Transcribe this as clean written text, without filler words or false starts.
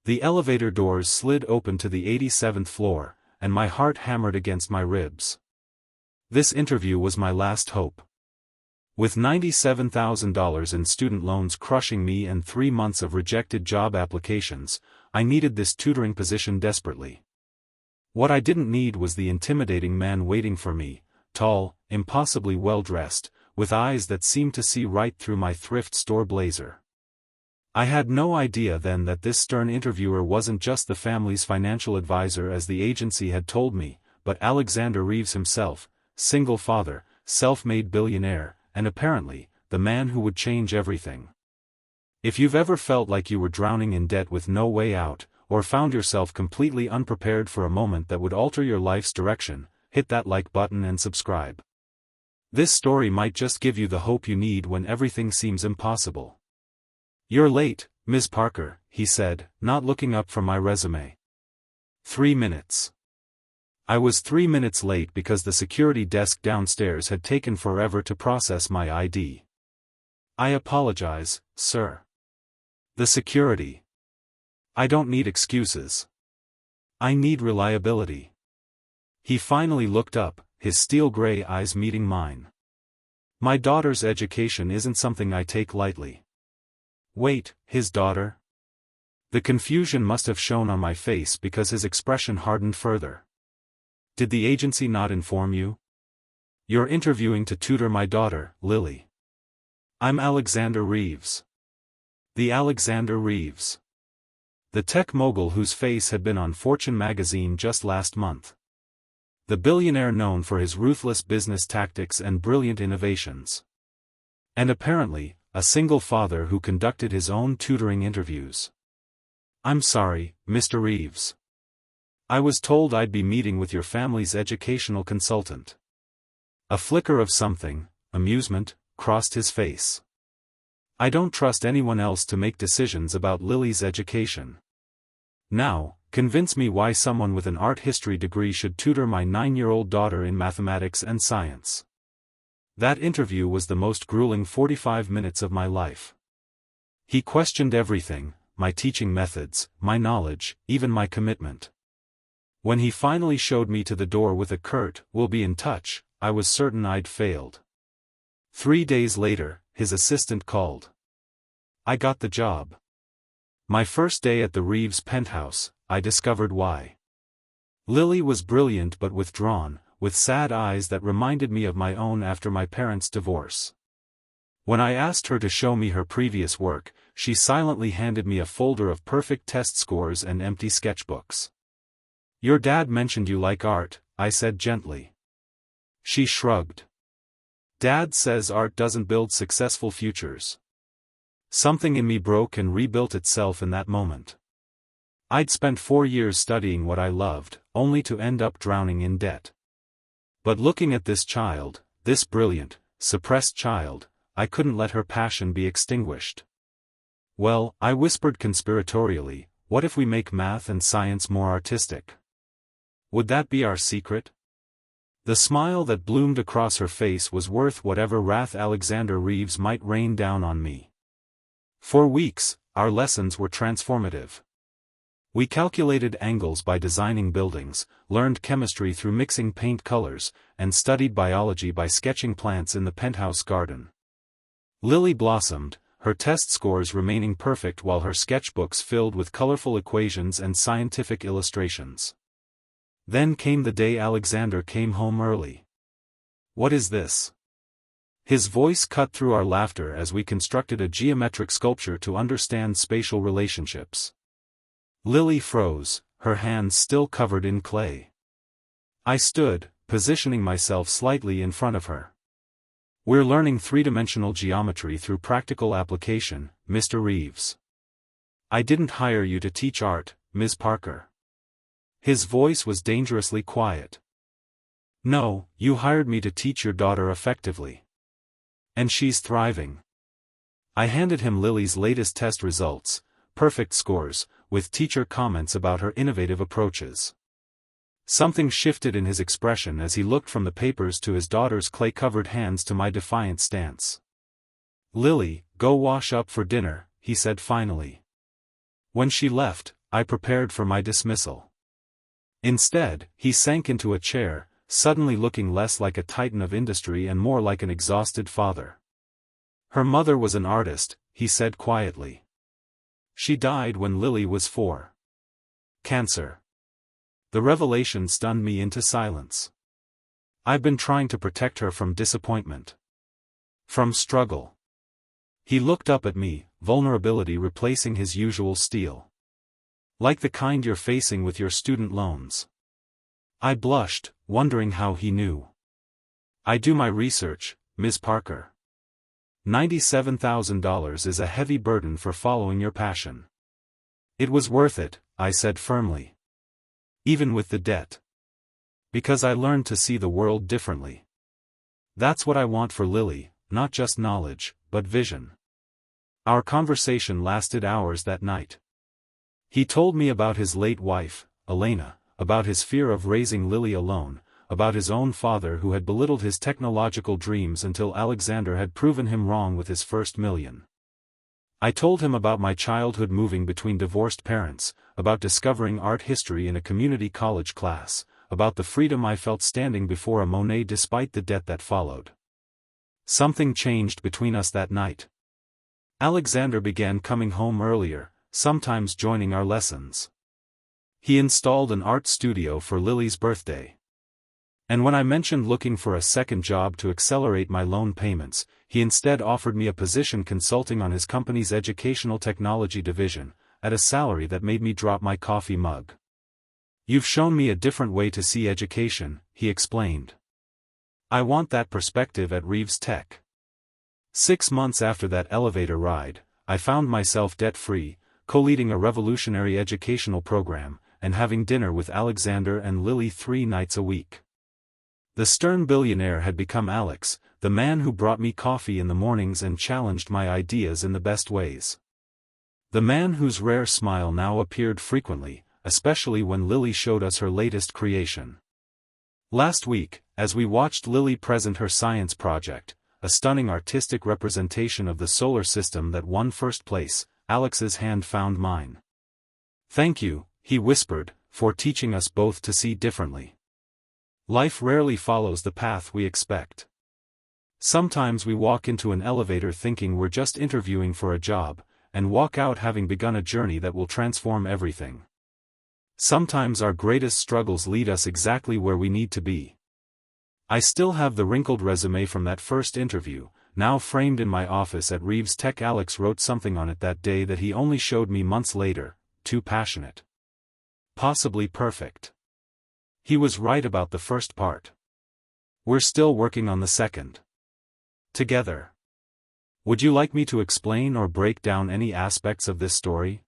The elevator doors slid open to the 87th floor, and my heart hammered against my ribs. This interview was my last hope. With $97,000 in student loans crushing me and 3 months of rejected job applications, I needed this tutoring position desperately. What I didn't need was the intimidating man waiting for me, tall, impossibly well-dressed, with eyes that seemed to see right through my thrift store blazer. I had no idea then that this stern interviewer wasn't just the family's financial advisor as the agency had told me, but Alexander Reeves himself, single father, self-made billionaire, and apparently, the man who would change everything. If you've ever felt like you were drowning in debt with no way out, or found yourself completely unprepared for a moment that would alter your life's direction, hit that like button and subscribe. This story might just give you the hope you need when everything seems impossible. "You're late, Ms. Parker," he said, not looking up from my resume. 3 minutes. I was 3 minutes late because the security desk downstairs had taken forever to process my ID. "I apologize, sir." The security. "I don't need excuses. I need reliability." He finally looked up, his steel-gray eyes meeting mine. "My daughter's education isn't something I take lightly." "Wait, his daughter?" The confusion must have shown on my face because his expression hardened further. "Did the agency not inform you? You're interviewing to tutor my daughter, Lily." "I'm Alexander Reeves." The Alexander Reeves. The tech mogul whose face had been on Fortune magazine just last month. The billionaire known for his ruthless business tactics and brilliant innovations. And apparently, a single father who conducted his own tutoring interviews. "I'm sorry, Mr. Reeves. I was told I'd be meeting with your family's educational consultant." A flicker of something, amusement, crossed his face. "I don't trust anyone else to make decisions about Lily's education. Now, convince me why someone with an art history degree should tutor my 9-year-old daughter in mathematics and science." That interview was the most grueling 45 minutes of my life. He questioned everything, my teaching methods, my knowledge, even my commitment. When he finally showed me to the door with a curt, "We'll be in touch," I was certain I'd failed. 3 days later, his assistant called. I got the job. My first day at the Reeves penthouse, I discovered why. Lily was brilliant but withdrawn, with sad eyes that reminded me of my own after my parents' divorce. When I asked her to show me her previous work, she silently handed me a folder of perfect test scores and empty sketchbooks. "Your dad mentioned you like art," I said gently. She shrugged. "Dad says art doesn't build successful futures." Something in me broke and rebuilt itself in that moment. I'd spent 4 years studying what I loved, only to end up drowning in debt. But looking at this child, this brilliant, suppressed child, I couldn't let her passion be extinguished. "Well," I whispered conspiratorially, "what if we make math and science more artistic? Would that be our secret?" The smile that bloomed across her face was worth whatever wrath Alexander Reeves might rain down on me. For weeks, our lessons were transformative. We calculated angles by designing buildings, learned chemistry through mixing paint colors, and studied biology by sketching plants in the penthouse garden. Lily blossomed, her test scores remaining perfect while her sketchbooks filled with colorful equations and scientific illustrations. Then came the day Alexander came home early. "What is this?" His voice cut through our laughter as we constructed a geometric sculpture to understand spatial relationships. Lily froze, her hands still covered in clay. I stood, positioning myself slightly in front of her. "We're learning three-dimensional geometry through practical application, Mr. Reeves. I didn't hire you to teach art, Ms. Parker." His voice was dangerously quiet. "No, you hired me to teach your daughter effectively. And she's thriving." I handed him Lily's latest test results, perfect scores, with teacher comments about her innovative approaches. Something shifted in his expression as he looked from the papers to his daughter's clay-covered hands to my defiant stance. "Lily, go wash up for dinner," he said finally. When she left, I prepared for my dismissal. Instead, he sank into a chair, suddenly looking less like a titan of industry and more like an exhausted father. Her mother was an artist, he said quietly. She died when Lily was 4. Cancer. The revelation stunned me into silence. I've been trying to protect her from disappointment. From struggle. He looked up at me, vulnerability replacing his usual steel. Like the kind you're facing with your student loans. I blushed, wondering how he knew. I do my research, Ms. Parker. $97,000 is a heavy burden for following your passion. It was worth it, I said firmly. Even with the debt. Because I learned to see the world differently. That's what I want for Lily, not just knowledge, but vision. Our conversation lasted hours that night. He told me about his late wife, Elena, about his fear of raising Lily alone, about his own father who had belittled his technological dreams until Alexander had proven him wrong with his first million. I told him about my childhood moving between divorced parents, about discovering art history in a community college class, about the freedom I felt standing before a Monet despite the debt that followed. Something changed between us that night. Alexander began coming home earlier, sometimes joining our lessons. He installed an art studio for Lily's birthday. And when I mentioned looking for a second job to accelerate my loan payments, he instead offered me a position consulting on his company's educational technology division, at a salary that made me drop my coffee mug. You've shown me a different way to see education, he explained. I want that perspective at Reeves Tech. 6 months after that elevator ride, I found myself debt-free, co-leading a revolutionary educational program, and having dinner with Alexander and Lily 3 nights a week. The stern billionaire had become Alex, the man who brought me coffee in the mornings and challenged my ideas in the best ways. The man whose rare smile now appeared frequently, especially when Lily showed us her latest creation. Last week, as we watched Lily present her science project, a stunning artistic representation of the solar system that won first place, Alex's hand found mine. Thank you, he whispered, for teaching us both to see differently. Life rarely follows the path we expect. Sometimes we walk into an elevator thinking we're just interviewing for a job, and walk out having begun a journey that will transform everything. Sometimes our greatest struggles lead us exactly where we need to be. I still have the wrinkled resume from that first interview, now framed in my office at Reeves Tech. Alex wrote something on it that day that he only showed me months later, too passionate. Possibly perfect. He was right about the first part. We're still working on the second. Together. Would you like me to explain or break down any aspects of this story?